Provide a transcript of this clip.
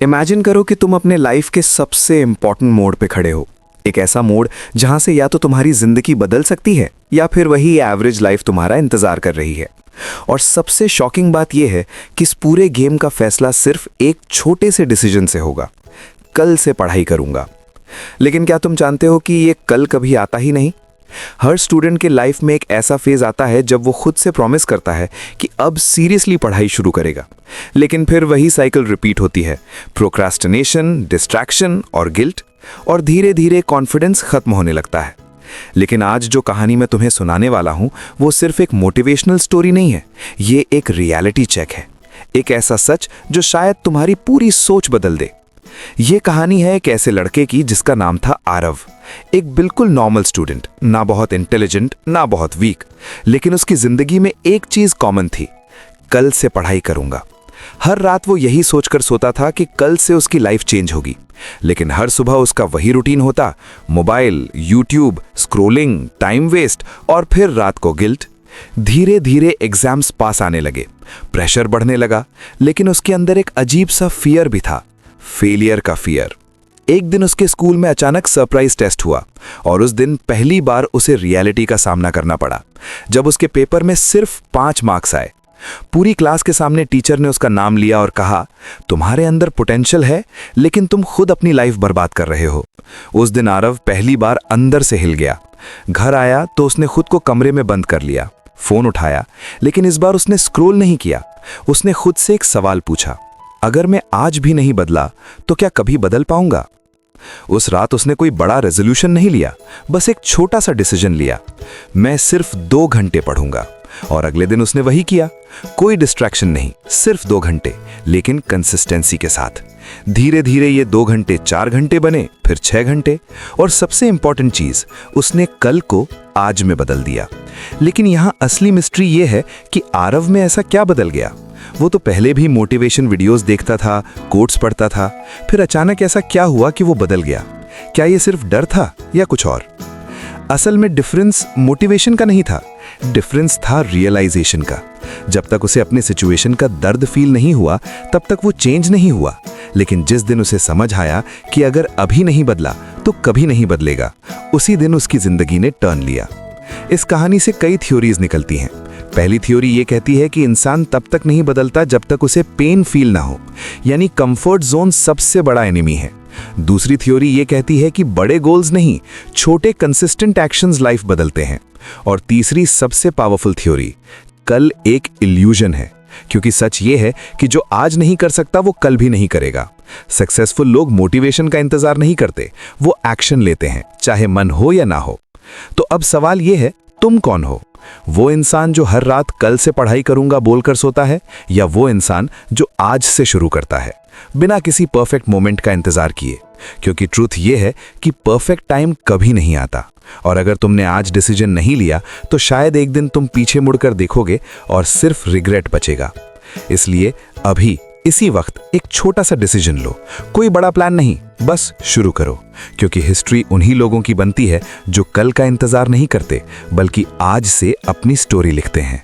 Imagine करो कि तुम अपने लाइफ के सबसे इंपॉर्टेंट मोड़ पे खड़े हो। एक ऐसा मोड़ जहां से या तो तुम्हारी जिंदगी बदल सकती है या फिर वही एवरेज लाइफ तुम्हारा इंतजार कर रही है। और सबसे शॉकिंग बात यह है कि इस पूरे गेम का फैसला सिर्फ एक छोटे से डिसीजन से होगा। कल से पढ़ाई करूंगा। लेकिन क्या तुम जानते हो कि ये कल कभी आता ही नहीं? हर स्टूडेंट के लाइफ में एक ऐसा फेज आता है जब वो खुद से प्रॉमिस करता है कि अब सीरियसली पढ़ाई शुरू करेगा, लेकिन फिर वही साइकिल रिपीट होती है। प्रोक्रास्टिनेशन, डिस्ट्रैक्शन और गिल्ट, और धीरे धीरे कॉन्फिडेंस खत्म होने लगता है। लेकिन आज जो कहानी मैं तुम्हें सुनाने वाला हूं वो सिर्फ एक मोटिवेशनल स्टोरी नहीं है, ये एक रियलिटी चेक है। एक ऐसा सच जो शायद तुम्हारी पूरी सोच बदल दे। ये कहानी है एक ऐसे लड़के की जिसका नाम था आरव। एक बिल्कुल नॉर्मल स्टूडेंट, ना बहुत इंटेलिजेंट ना बहुत वीक, लेकिन उसकी जिंदगी में एक चीज कॉमन थी, कल से पढ़ाई करूंगा। हर रात वो यही सोचकर सोता था कि कल से उसकी लाइफ चेंज होगी। लेकिन हर सुबह उसका वही रूटीन होता, mobile, YouTube, scrolling, time waste और फिर रात को गिल्ट। धीरे धीरे एग्जाम्स पास आने लगे, प्रेशर बढ़ने लगा, लेकिन उसके अंदर एक अजीब सा फियर भी था, फेलियर का फियर। एक दिन उसके स्कूल में अचानक सरप्राइज टेस्ट हुआ और उस दिन पहली बार उसे रियलिटी का सामना करना पड़ा। जब उसके पेपर में सिर्फ 5 मार्क्स आए, पूरी क्लास के सामने टीचर ने उसका नाम लिया और कहा, तुम्हारे अंदर पोटेंशियल है लेकिन तुम खुद अपनी लाइफ बर्बाद कर रहे हो। उस दिन आरव पहली बार अंदर से हिल गया। घर आया तो उसने खुद को कमरे में बंद कर लिया, फोन उठाया, लेकिन इस बार उसने स्क्रॉल नहीं किया। उसने खुद से एक सवाल पूछा, अगर मैं आज भी नहीं बदला तो क्या कभी बदल पाऊंगा? उस रात उसने कोई बड़ा रेजोल्यूशन नहीं लिया, बस एक छोटा सा डिसीजन लिया, मैं सिर्फ 2 घंटे पढ़ूंगा। और अगले दिन उसने वही किया। कोई डिस्ट्रैक्शन नहीं, सिर्फ 2 घंटे, लेकिन कंसिस्टेंसी के साथ। धीरे धीरे ये 2 घंटे 4 घंटे बने, फिर 6 घंटे, और सबसे इंपॉर्टेंट चीज, उसने कल को आज में बदल दिया। लेकिन यहां असली मिस्ट्री ये है कि आरव में ऐसा क्या बदल गया। वो तो पहले भी मोटिवेशन वीडियोस देखता था, कोट्स पढ़ता था, फिर अचानक ऐसा क्या हुआ कि वो बदल गया? क्या ये सिर्फ डर था या कुछ और? असल में डिफरेंस मोटिवेशन का नहीं था, डिफरेंस था रियलाइजेशन का। जब तक उसे अपने सिचुएशन का दर्द फील नहीं हुआ तब तक वो चेंज नहीं हुआ। लेकिन जिस दिन उसे समझ आया कि अगर अभी नहीं बदला तो कभी नहीं बदलेगा, उसी दिन उसकी जिंदगी ने टर्न लिया। इस कहानी से कई थ्योरीज निकलती हैं। पहली थ्योरी ये कहती है कि इंसान तब तक नहीं बदलता जब तक उसे पेन फील ना हो, यानी कंफर्ट जोन सबसे बड़ा एनिमी है। दूसरी थ्योरी ये कहती है कि बड़े गोल्स नहीं, छोटे कंसिस्टेंट एक्शंस लाइफ बदलते हैं। और तीसरी सबसे पावरफुल थ्योरी, कल एक इल्यूजन है, क्योंकि सच ये है कि जो आज नहीं कर सकता वो कल भी नहीं करेगा। सक्सेसफुल लोग मोटिवेशन का इंतजार नहीं करते, वो एक्शन लेते हैं, चाहे मन हो या ना हो। तो अब सवाल ये है, तुम कौन हो? वो इंसान जो हर रात कल से पढ़ाई करूंगा बोलकर सोता है, या वो इंसान जो आज से शुरू करता है, बिना किसी परफेक्ट मोमेंट का इंतजार किए? क्योंकि ट्रूथ ये है कि परफेक्ट टाइम कभी नहीं आता, और अगर तुमने आज डिसीजन नहीं लिया तो शायद एक दिन तुम पीछे मुड़कर देखोगे और सिर्फ रिग्रेट बचेगा। इसलिए अभी इसी वक्त एक छोटा सा डिसीजन लो। कोई बड़ा प्लान नहीं, बस शुरू करो, क्योंकि हिस्ट्री उन्हीं लोगों की बनती है जो कल का इंतजार नहीं करते बल्कि आज से अपनी स्टोरी लिखते हैं।